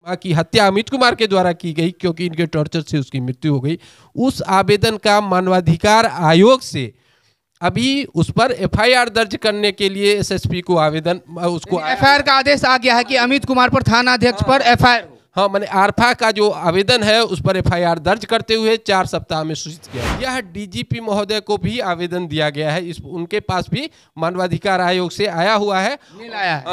की हत्या अमित कुमार के द्वारा की गई क्योंकि इनके टॉर्चर से उसकी मृत्यु हो गई, उस आवेदन का मानवाधिकार आयोग से अभी उस पर एफआईआर दर्ज करने के लिए एसएसपी को आवेदन उसको एफआईआर का आदेश आ गया है कि अमित कुमार पर थाना अध्यक्ष पर एफआईआर। हाँ, मैंने आरफा का जो आवेदन है उस पर एफआईआर दर्ज करते हुए 4 सप्ताह में सूचित किया। यह डीजीपी महोदय को भी आवेदन दिया गया है, इस उनके पास भी मानवाधिकार आयोग से आया हुआ है,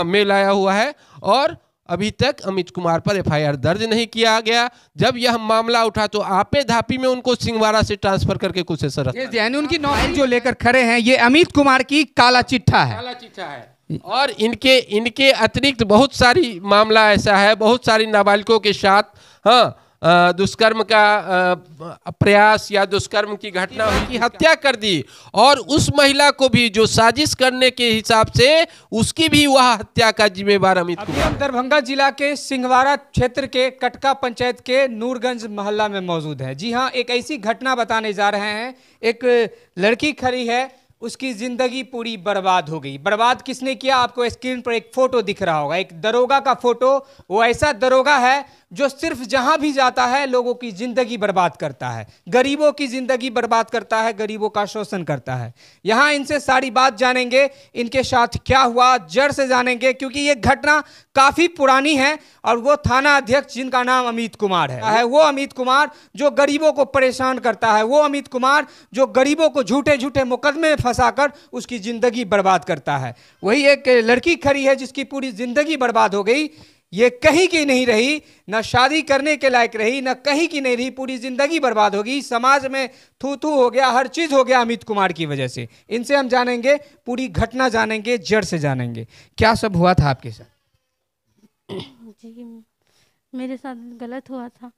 मेल आया हुआ है और अभी तक अमित कुमार पर एफआईआर दर्ज नहीं किया गया। जब यह मामला उठा तो आपे धापी में उनको सिंहवाड़ा से ट्रांसफर करके कुछ यानी उनकी नौकरी जो लेकर खड़े हैं ये अमित कुमार की काला चिट्ठा है। और इनके अतिरिक्त बहुत सारी मामला ऐसा है, बहुत सारी नाबालिगों के साथ हाँ दुष्कर्म का प्रयास या दुष्कर्म की घटना की हत्या कर दी और उस महिला को भी जो साजिश करने के हिसाब से उसकी भी वह हत्या का जिम्मेवार अमित कुमार। हम दरभंगा जिला के सिंहवाड़ा क्षेत्र के कटका पंचायत के नूरगंज मोहल्ला में मौजूद है। जी हाँ, एक ऐसी घटना बताने जा रहे हैं। एक लड़की खड़ी है, उसकी जिंदगी पूरी बर्बाद हो गई। बर्बाद किसने किया? आपको स्क्रीन पर एक फोटो दिख रहा होगा, एक दरोगा का फोटो। वो ऐसा दरोगा है जो सिर्फ जहां भी जाता है लोगों की जिंदगी बर्बाद करता है, गरीबों की जिंदगी बर्बाद करता है, गरीबों का शोषण करता है। यहां इनसे सारी बात जानेंगे, इनके साथ क्या हुआ जड़ से जानेंगे, क्योंकि ये घटना काफी पुरानी है। और वो थाना अध्यक्ष जिनका नाम अमित कुमार है, वो अमित कुमार जो गरीबों को परेशान करता है, वो अमित कुमार जो गरीबों को झूठे झूठे मुकदमे में फंसाकर उसकी जिंदगी बर्बाद करता है। वही एक लड़की खड़ी है जिसकी पूरी जिंदगी बर्बाद हो गई। ये कहीं की नहीं रही, न शादी करने के लायक रही, न कहीं की नहीं रही, पूरी जिंदगी बर्बाद हो गई। समाज में थू थू हो गया, हर चीज हो गया अमित कुमार की वजह से। इनसे हम जानेंगे, पूरी घटना जानेंगे, जड़ से जानेंगे क्या सब हुआ था आपके साथ। जी, मेरे साथ गलत हुआ था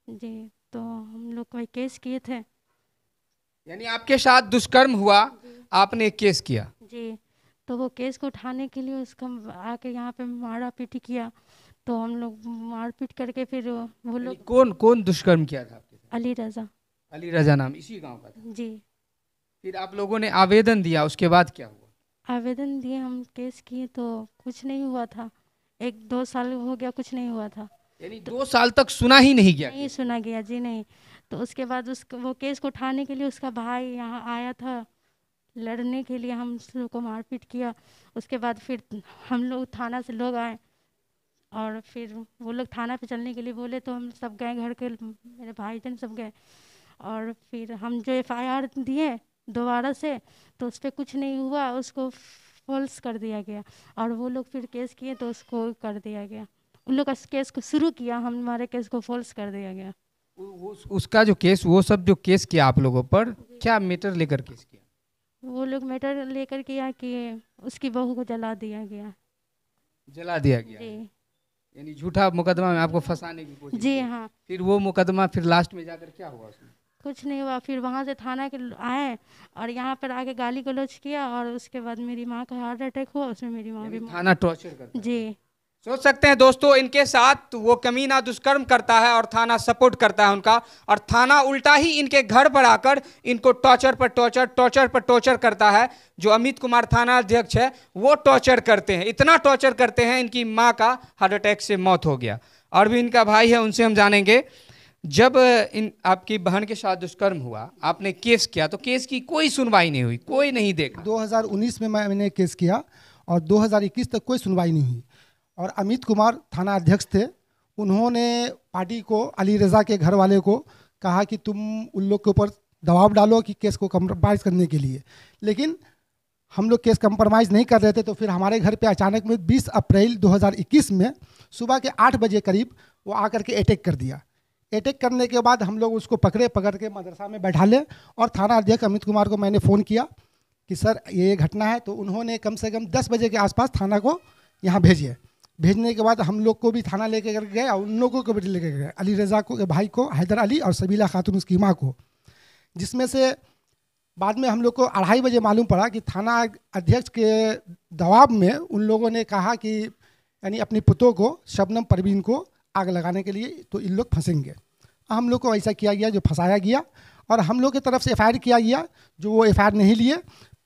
जी, तो हम लोग कोई केस किए थे। यानी आपके साथ दुष्कर्म हुआ, आपने केस किया जी। तो वो केस को उठाने के लिए उसका आके यहाँ पे मारा पीटी किया, तो हम लोग मारपीट करके फिर वो लोग। कौन दुष्कर्म किया था आपके साथ? अली रजा नाम इसी गांव का था जी। फिर आप लोगों ने आवेदन दिया, उसके बाद क्या हुआ? आवेदन दिए, हम केस किए तो कुछ नहीं हुआ था। 1-2 साल हो गया, कुछ नहीं हुआ था। यानी 2 साल तक सुना ही नहीं गया? नहीं सुना गया जी, नहीं। तो उसके बाद वो केस को उठाने के लिए उसका भाई यहाँ आया था लड़ने के लिए, हम लोग को मारपीट किया। उसके बाद फिर हम लोग थाना से लोग आए और फिर वो लोग थाना पे चलने के लिए बोले, तो हम सब गए, घर के मेरे भाईजन सब गए। और फिर हम जो एफआईआर दिए दोबारा से, तो उस पर कुछ नहीं हुआ, उसको फॉल्स कर दिया गया। और वो लोग फिर केस किए तो उसको कर दिया गया। उन लोग का केस को शुरू किया, हमारे केस को फॉल्स कर दिया गया। उसका जो केस, वो सब जो केस किया आप लोगों पर, क्या मैटर लेकर केस किया? वो लोग मैटर लेकर किया कि उसकी बहू को जला दिया गया। जला दिया गया जी। यानी झूठा मुकदमा में आपको फंसाने की कोशिश? जी हाँ। फिर वो मुकदमा फिर लास्ट में जाकर क्या हुआ उसमें? कुछ नहीं हुआ। फिर वहाँ से थाना के आए और यहाँ पर आके गाली गलौज किया और उसके बाद मेरी माँ का हार्ट अटैक हुआ, उसमें मेरी माँ भी थाना टॉर्चर करता है। जी। सोच सकते हैं दोस्तों, इनके साथ वो कमीना दुष्कर्म करता है और थाना सपोर्ट करता है उनका, और थाना उल्टा ही इनके घर पर आकर इनको टॉर्चर पर टॉर्चर करता है। जो अमित कुमार थाना अध्यक्ष है वो टॉर्चर करते हैं, इतना टॉर्चर करते हैं इनकी माँ का हार्ट अटैक से मौत हो गया। और भी इनका भाई है, उनसे हम जानेंगे। जब इन आपकी बहन के साथ दुष्कर्म हुआ, आपने केस किया, तो केस की कोई सुनवाई नहीं हुई, कोई नहीं देखा? 2019 में मैंने केस किया और 2021 तक कोई सुनवाई नहीं हुई। और अमित कुमार थाना अध्यक्ष थे, उन्होंने पार्टी को, अली रज़ा के घर वाले को कहा कि तुम उन लोग के ऊपर दबाव डालो कि केस को कंप्रोमाइज़ करने के लिए। लेकिन हम लोग केस कंप्रोमाइज़ नहीं कर रहे थे। तो फिर हमारे घर पे अचानक में 20 अप्रैल 2021 में सुबह के 8 बजे करीब वो आकर के अटैक कर दिया। अटैक करने के बाद हम लोग उसको पकड़ के मदरसा में बैठा ले, और थाना अध्यक्ष अमित कुमार को मैंने फ़ोन किया कि सर ये घटना है। तो उन्होंने कम से कम 10 बजे के आसपास थाना को यहाँ भेजिए। भेजने के बाद हम लोग को भी थाना लेके गए और उन लोगों को भी लेके गए, अली रज़ा को भाई को, हैदर अली और सबीला खातून उसकी माँ को। जिसमें से बाद में हम लोग को 2:30 बजे मालूम पड़ा कि थाना अध्यक्ष के दबाव में उन लोगों ने कहा कि यानी अपनी पुतों को, शबनम परवीन को आग लगाने के लिए, तो इन लोग फंसेंगे। हम लोग को ऐसा किया गया, जो फंसाया गया, और हम लोग की तरफ से एफआईआर किया गया, जो वो एफआईआर नहीं लिए।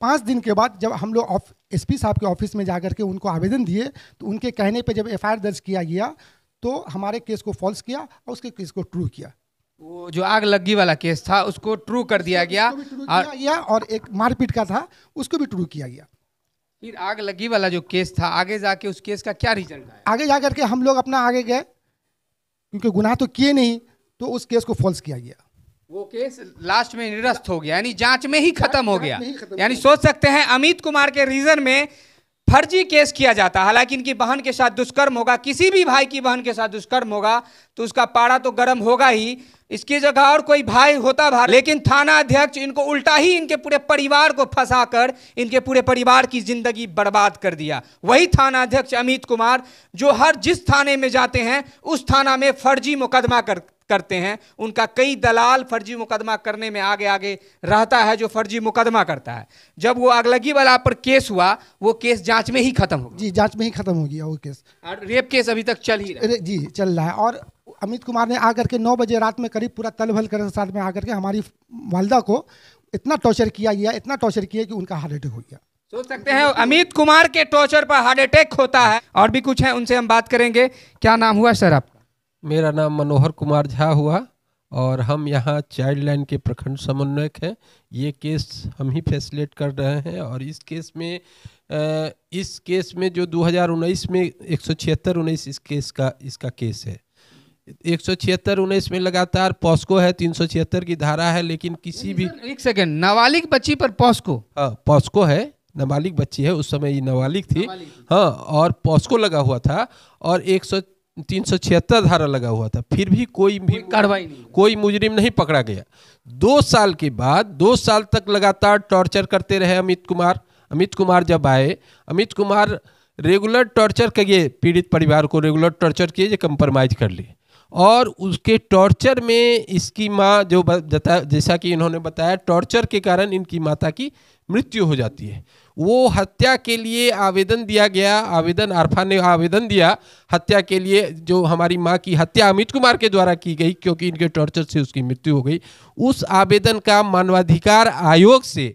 5 दिन के बाद जब हम लोग एसपी साहब के ऑफिस में जाकर के उनको आवेदन दिए, तो उनके कहने पे जब एफआईआर दर्ज किया गया, तो हमारे केस को फॉल्स किया और उसके केस को ट्रू किया। वो जो आग लगी वाला केस था उसको ट्रू कर दिया गया और एक मारपीट का था उसको भी ट्रू किया गया। फिर आग लगी वाला जो केस था आगे जाके उस केस का क्या रिजल्ट आया? आगे जा करके हम लोग अपना आगे गए, क्योंकि गुनाह तो किए नहीं, तो उस केस को फॉल्स किया गया। वो केस लास्ट में निरस्त हो गया, यानी जांच में ही खत्म हो गया। यानी सोच सकते हैं अमित कुमार के रीजन में फर्जी केस किया जाता। हालांकि इनकी बहन के साथ दुष्कर्म होगा, किसी भी भाई की बहन के साथ दुष्कर्म होगा तो उसका पारा तो गर्म होगा ही। इसकी जगह और कोई भाई होता भाई, लेकिन थाना अध्यक्ष इनको उल्टा ही इनके पूरे परिवार को फंसाकर इनके पूरे परिवार की जिंदगी बर्बाद कर दिया। वही थाना अध्यक्ष अमित कुमार जो हर जिस थाने में जाते हैं उस थाना में फर्जी मुकदमा करते हैं। उनका कई दलाल फर्जी मुकदमा करने में आगे आगे रहता है जो फर्जी मुकदमा करता है। जब वो अगलगी वाला पर केस हुआ वो केस जांच में ही खत्म हो गया। जी, जांच में ही खत्म हो गया वो केस। और रेप केस अभी तक चल ही रहा है। जी, चल रहा है। और अमित कुमार ने आकर के 9 बजे रात में करीब पूरा तलभल के साथ में आकर के हमारी वालदा को इतना टॉर्चर किया गया, इतना टॉर्चर किया कि उनका हार्ट अटैक हो गया। सोच सकते हैं अमित कुमार के टॉर्चर पर हार्ट अटैक होता है। और भी कुछ है, उनसे हम बात करेंगे। क्या नाम हुआ सर आपका? मेरा नाम मनोहर कुमार झा हुआ और हम यहाँ चाइल्ड लाइन के प्रखंड समन्वयक हैं। ये केस हम ही फैसिलिटेट कर रहे हैं और इस केस में जो 2019 में 176-19 इसका केस है। 176-19 में लगातार पॉस्को है, 376 की धारा है, लेकिन किसी भी एक सेकंड, नाबालिग बच्ची पर पॉस्को? हाँ, पॉस्को है, नाबालिग बच्ची है, उस समय ये नाबालिग थी। हाँ, और पॉस्को लगा हुआ था और 376 धारा लगा हुआ था, फिर भी कोई कार्रवाई नहीं, कोई मुजरिम नहीं पकड़ा गया। 2 साल के बाद 2 साल तक लगातार टॉर्चर करते रहे अमित कुमार जब आए, अमित कुमार रेगुलर टॉर्चर किए, पीड़ित परिवार को रेगुलर टॉर्चर किए, जो कंप्रोमाइज कर लिए। और उसके टॉर्चर में इसकी माँ जो जैसा कि इन्होंने बताया, टॉर्चर के कारण इनकी माता की मृत्यु हो जाती है। वो हत्या के लिए आवेदन दिया गया, आरफा ने आवेदन दिया हत्या के लिए, जो हमारी माँ की हत्या अमित कुमार के द्वारा की गई क्योंकि इनके टॉर्चर से उसकी मृत्यु हो गई। उस आवेदन का मानवाधिकार आयोग से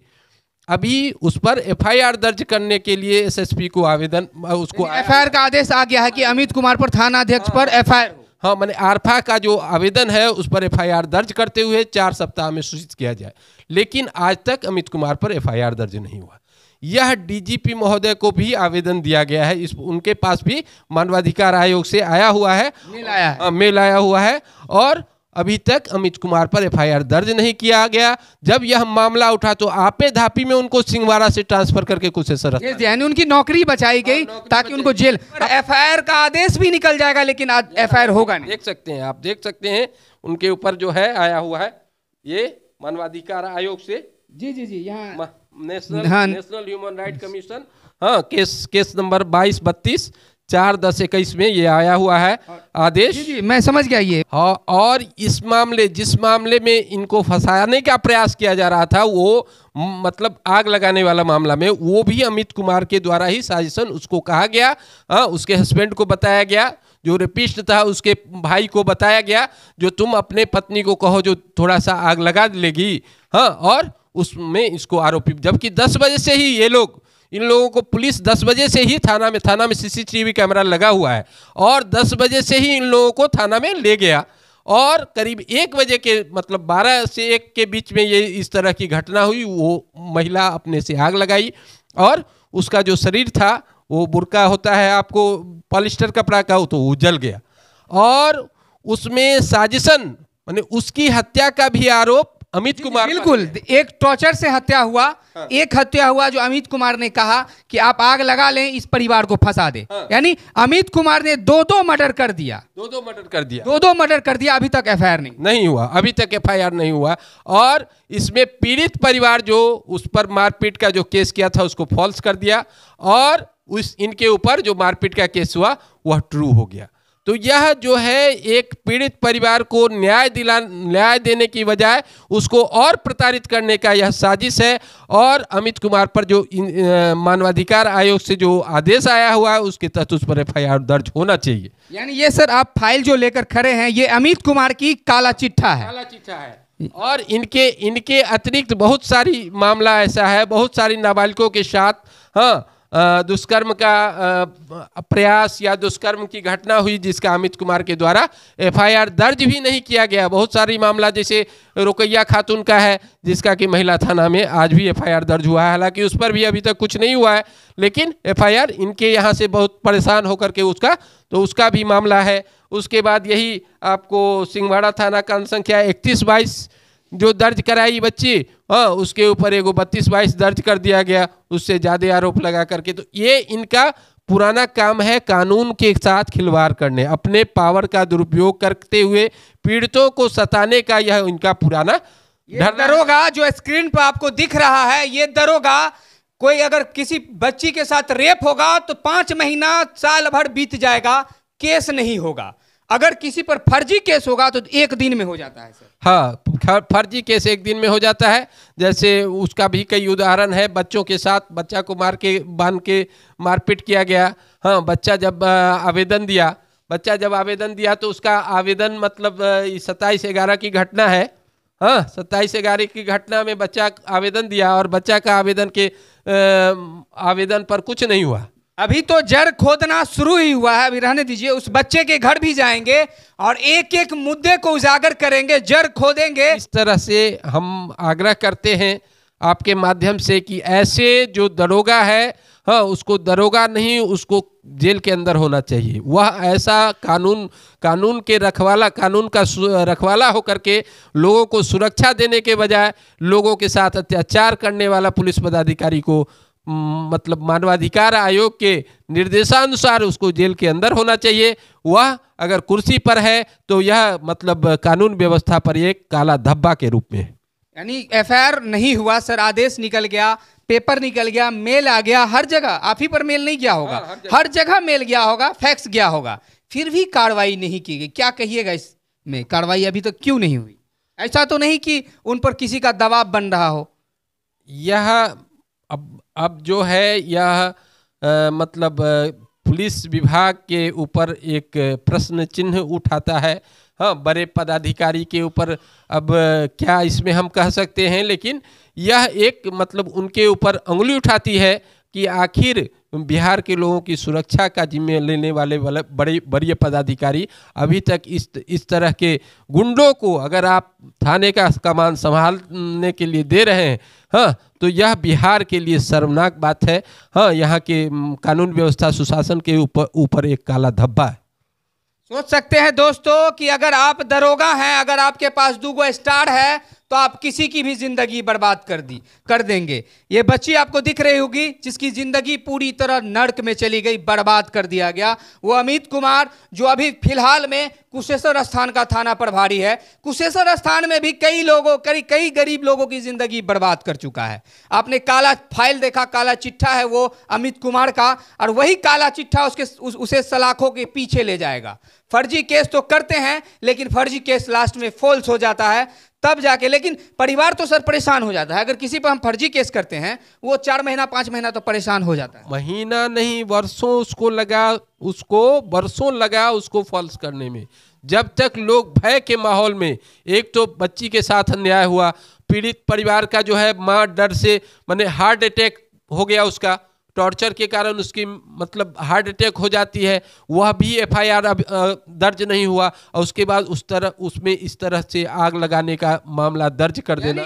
अभी उस पर FIR दर्ज करने के लिए SSP को आवेदन, उसको FIR का आदेश आ गया है कि अमित कुमार पर थाना अध्यक्ष पर FIR। हाँ, मैंने आरफा का जो आवेदन है उस पर FIR दर्ज करते हुए 4 सप्ताह में सूचित किया जाए, लेकिन आज तक अमित कुमार पर FIR दर्ज नहीं हुआ। यह DGP महोदय को भी आवेदन दिया गया है, उनके पास भी मानवाधिकार आयोग से आया हुआ है, मेल आया हुआ है और अभी तक अमित कुमार पर FIR दर्ज नहीं किया गया। जब यह मामला उठा तो आपे धापी में उनको सिंहवाड़ा से ट्रांसफर करके कुछ यानी उनकी नौकरी बचाई गई ताकि उनको जेल। FIR का आदेश भी निकल जाएगा लेकिन FIR होगा नहीं। देख सकते हैं, आप देख सकते हैं उनके ऊपर जो है आया हुआ है ये मानवाधिकार आयोग से। जी जी जी, यहाँ नेशनल ह्यूमन राइट कमीशन, हाँ, केस नंबर 2232 4/10/21 में ये आया हुआ है आदेश। जी जी, मैं समझ गया ये। हाँ, और इस मामले जिस मामले में इनको फंसाने का प्रयास किया जा रहा था, वो मतलब आग लगाने वाला मामला में, वो भी अमित कुमार के द्वारा ही साजिशन, उसको कहा गया, हाँ, उसके हस्बैंड को बताया गया, जो रेपिस्ट था उसके भाई को बताया गया, जो तुम अपने पत्नी को कहो जो थोड़ा सा आग लगा लेगी, हाँ, और उसमें इसको आरोपी, जबकि 10 बजे से ही इन लोगों को पुलिस 10 बजे से ही थाना में CCTV कैमरा लगा हुआ है और 10 बजे से ही इन लोगों को थाना में ले गया और करीब 1 बजे के, मतलब 12 से 1 के बीच में ये इस तरह की घटना हुई। वो महिला अपने से आग लगाई और उसका जो शरीर था, वो बुर्का होता है आपको पॉलिस्टर कपड़ा का, तो वो जल गया और उसमें साजिशन, माने उसकी हत्या का भी आरोप अमित कुमार। बिल्कुल, एक टॉर्चर से हत्या हुआ। हाँ। एक हत्या हुआ जो अमित कुमार ने कहा कि आप आग लगा लें, इस परिवार को फंसा दे। हाँ। यानी अमित कुमार ने 2 मर्डर कर दिया। 2 मर्डर कर दिया। 2 मर्डर कर दिया। अभी तक FIR नहीं हुआ, अभी तक FIR नहीं हुआ। और इसमें पीड़ित परिवार जो उस पर मारपीट का जो केस किया था उसको फॉल्स कर दिया और इनके ऊपर जो मारपीट का केस हुआ वह ट्रू हो गया। तो यह जो है एक पीड़ित परिवार को न्याय देने की बजाय उसको और प्रताड़ित करने का यह साजिश है और अमित कुमार पर जो मानवाधिकार आयोग से जो आदेश आया हुआ है उसके तहत उस पर FIR दर्ज होना चाहिए। यानी ये सर आप फाइल जो लेकर खड़े हैं ये अमित कुमार की काला चिट्ठा है। काला चिट्ठा है और इनके अतिरिक्त बहुत सारी मामला ऐसा है, बहुत सारी नाबालिगों के साथ, हाँ, दुष्कर्म का प्रयास या दुष्कर्म की घटना हुई जिसका अमित कुमार के द्वारा एफआईआर दर्ज भी नहीं किया गया। बहुत सारी मामला जैसे रुकैया खातून का है जिसका कि महिला थाना में आज भी एफआईआर दर्ज हुआ है, हालांकि उस पर भी अभी तक कुछ नहीं हुआ है, लेकिन एफआईआर इनके यहाँ से बहुत परेशान होकर के उसका भी मामला है। उसके बाद यही आपको सिंहवाड़ा थाना का संख्या 3122 जो दर्ज कराई बच्ची, उसके ऊपर एगो 3222 दर्ज कर दिया गया, उससे ज़्यादा आरोप लगा करके। तो ये इनका पुराना काम है कानून के साथ खिलवाड़ करने, अपने पावर का दुरुपयोग करते हुए पीड़ितों को सताने का यह इनका पुराना दरोगा जो स्क्रीन पर आपको दिख रहा है, ये दरोगा कोई अगर किसी बच्ची के साथ रेप होगा तो 5 महीना साल भर बीत जाएगा, केस नहीं होगा। अगर किसी पर फर्जी केस होगा तो 1 दिन में हो जाता है सर। हाँ, फर्जी केस 1 दिन में हो जाता है। जैसे उसका भी कई उदाहरण है, बच्चों के साथ बच्चा को बांध के मारपीट किया गया। हाँ, बच्चा जब आवेदन दिया तो उसका आवेदन मतलब 27/11 की घटना है। हाँ, 27/11 की घटना में बच्चा आवेदन दिया और बच्चा का आवेदन पर कुछ नहीं हुआ। अभी तो जड़ खोदना शुरू ही हुआ है, अभी रहने दीजिए। उस बच्चे के घर भी जाएंगे और एक एक मुद्दे को उजागर करेंगे, जड़ खोदेंगे। इस तरह से हम आग्रह करते हैं आपके माध्यम से कि ऐसे जो दरोगा है, हाँ, उसको दरोगा नहीं, उसको जेल के अंदर होना चाहिए। वह ऐसा कानून का रखवाला होकर के लोगों को सुरक्षा देने के बजाय लोगों के साथ अत्याचार करने वाला पुलिस पदाधिकारी को मतलब मानवाधिकार आयोग के निर्देशानुसार उसको जेल के अंदर होना चाहिए। वह अगर कुर्सी पर है तो यह मतलब कानून व्यवस्था पर एक काला धब्बा के रूप में, यानी एफआईआर नहीं हुआ सर, आदेश निकल गया, पेपर निकल गया, मेल आ गया, हर जगह। आप ही पर मेल नहीं गया होगा, हर जगह मेल गया होगा, फैक्स गया होगा, फिर भी कार्रवाई नहीं की गई। क्या कहिएगा इसमें, कार्रवाई अभी तक क्यों नहीं हुई? ऐसा तो नहीं कि उन पर किसी का दबाव बन रहा हो? यह अब जो है यह मतलब पुलिस विभाग के ऊपर एक प्रश्न चिन्ह उठाता है। हाँ, बड़े पदाधिकारी के ऊपर अब क्या इसमें हम कह सकते हैं, लेकिन यह एक मतलब उनके ऊपर अंगुली उठाती है कि आखिर बिहार के लोगों की सुरक्षा का जिम्मे लेने वाले बड़े पदाधिकारी अभी तक इस तरह के गुंडों को अगर आप थाने का कमान संभालने के लिए दे रहे हैं, हाँ, तो यह बिहार के लिए शर्मनाक बात है। हाँ, यहाँ के कानून व्यवस्था सुशासन के ऊपर एक काला धब्बा है। सोच सकते हैं दोस्तों कि अगर आप दरोगा हैं, अगर आपके पास 2 स्टार है तो आप किसी की भी जिंदगी बर्बाद कर देंगे। ये बच्ची आपको दिख रही होगी जिसकी जिंदगी पूरी तरह नर्क में चली गई, बर्बाद कर दिया गया। वो अमित कुमार जो अभी फिलहाल में कुशेश्वर स्थान का थाना प्रभारी है। कुशेश्वर स्थान में भी कई गरीब लोगों की जिंदगी बर्बाद कर चुका है। आपने काला फाइल देखा, काला चिट्ठा है वो अमित कुमार का, और वही काला चिट्ठा उसे सलाखों के पीछे ले जाएगा। फर्जी केस तो करते हैं, लेकिन फर्जी केस लास्ट में फॉल्स हो जाता है तब जाके। लेकिन परिवार तो सर परेशान हो जाता है। अगर किसी पर हम फर्जी केस करते हैं, वो 4 महीना 5 महीना तो परेशान हो जाता है। महीना नहीं, वर्षों वर्षों लगा उसको फॉल्स करने में। जब तक लोग भय के माहौल में, एक तो बच्ची के साथ अन्याय हुआ, पीड़ित परिवार का जो है माँ डर से माने हार्ट अटैक हो गया, उसका टॉर्चर के कारण उसकी मतलब हार्ट अटैक हो जाती है, वह भी एफआईआर अब दर्ज नहीं हुआ, और उसके बाद उसमें इस तरह से आग लगाने का मामला दर्ज कर देना।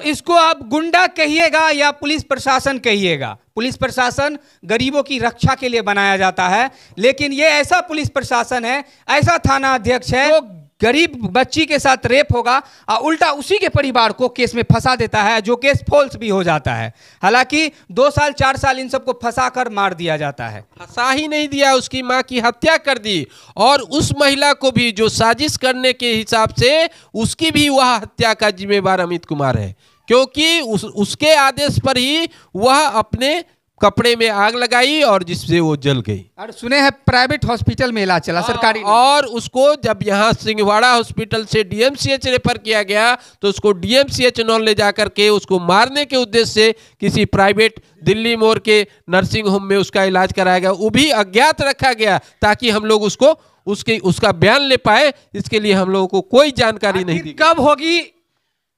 इसको आप गुंडा कहिएगा या पुलिस प्रशासन कहिएगा, पुलिस प्रशासन गरीबों की रक्षा के लिए बनाया जाता है, लेकिन ये ऐसा पुलिस प्रशासन है, ऐसा थाना अध्यक्ष है जो गरीब बच्ची के साथ रेप होगा और उल्टा उसी के परिवार को केस में फंसा देता है, जो केस फॉल्स भी हो जाता है। हालांकि 2 साल 4 साल इन सबको फंसा कर मार दिया जाता है। फंसा ही नहीं दिया, उसकी मां की हत्या कर दी, और उस महिला को भी जो साजिश करने के हिसाब से उसकी भी वह हत्या का जिम्मेवार अमित कुमार है, क्योंकि उसके आदेश पर ही वह अपने कपड़े में आग लगाई और जिससे वो जल गई। और सुने हैं प्राइवेट हॉस्पिटल में इलाज चला, सरकारी, और उसको जब यहाँ सिंहवाड़ा हॉस्पिटल से डीएमसीएच रेफर किया गया तो उसको डीएमसीएच न ले जाकर के उसको मारने के उद्देश्य से किसी प्राइवेट दिल्ली मोड़ के नर्सिंग होम में उसका इलाज कराया गया। वो भी अज्ञात रखा गया ताकि हम लोग उसका बयान ले पाए, इसके लिए हम लोगों को कोई जानकारी नहीं दी। कब होगी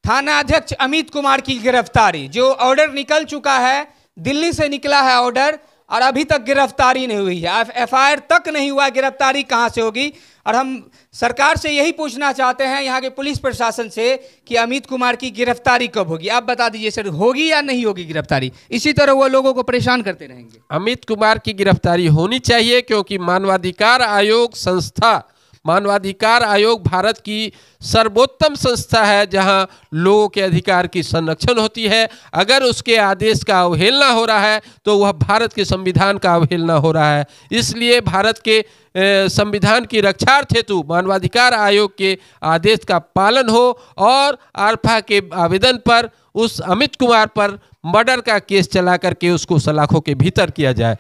थाना अध्यक्ष अमित कुमार की गिरफ्तारी? जो ऑर्डर निकल चुका है, दिल्ली से निकला है ऑर्डर, और अभी तक गिरफ्तारी नहीं हुई है, एफआईआर तक नहीं हुआ, गिरफ्तारी कहाँ से होगी। और हम सरकार से यही पूछना चाहते हैं, यहाँ के पुलिस प्रशासन से, कि अमित कुमार की गिरफ्तारी कब होगी। आप बता दीजिए सर, होगी या नहीं होगी गिरफ्तारी? इसी तरह वो लोगों को परेशान करते रहेंगे। अमित कुमार की गिरफ्तारी होनी चाहिए, क्योंकि मानवाधिकार आयोग संस्था, मानवाधिकार आयोग भारत की सर्वोत्तम संस्था है, जहां लोगों के अधिकार की संरक्षण होती है। अगर उसके आदेश का अवहेलना हो रहा है तो वह भारत के संविधान का अवहेलना हो रहा है। इसलिए भारत के संविधान की रक्षार्थ हेतु मानवाधिकार आयोग के आदेश का पालन हो और आरफा के आवेदन पर उस अमित कुमार पर मर्डर का केस चला करके उसको सलाखों के भीतर किया जाए।